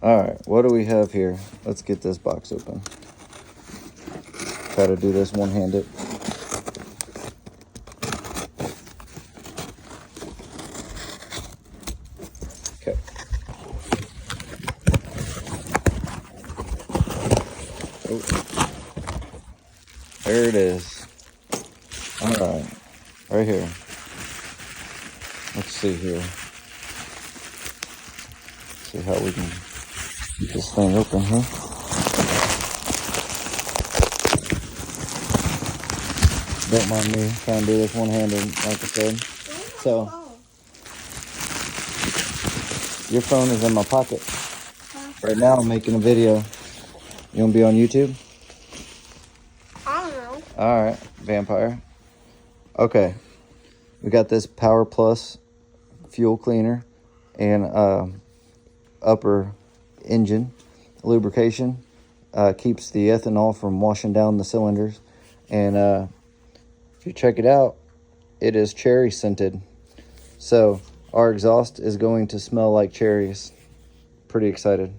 All right, what do we have here? Let's get this box open. Try to do this one-handed. Okay. Oh. There it is. All right, right here. Let's see here. See how we can get this thing open here. Don't mind me trying to do this one-handed, like I said. So, your phone is in my pocket. Right now I'm making a video. You want to be on YouTube? I don't know. All right, vampire. Okay, we got this Power Plus fuel cleaner and upper engine lubrication. Keeps the ethanol from washing down the cylinders. And if you check it out, it is cherry scented. So our exhaust is going to smell like cherries. Pretty excited.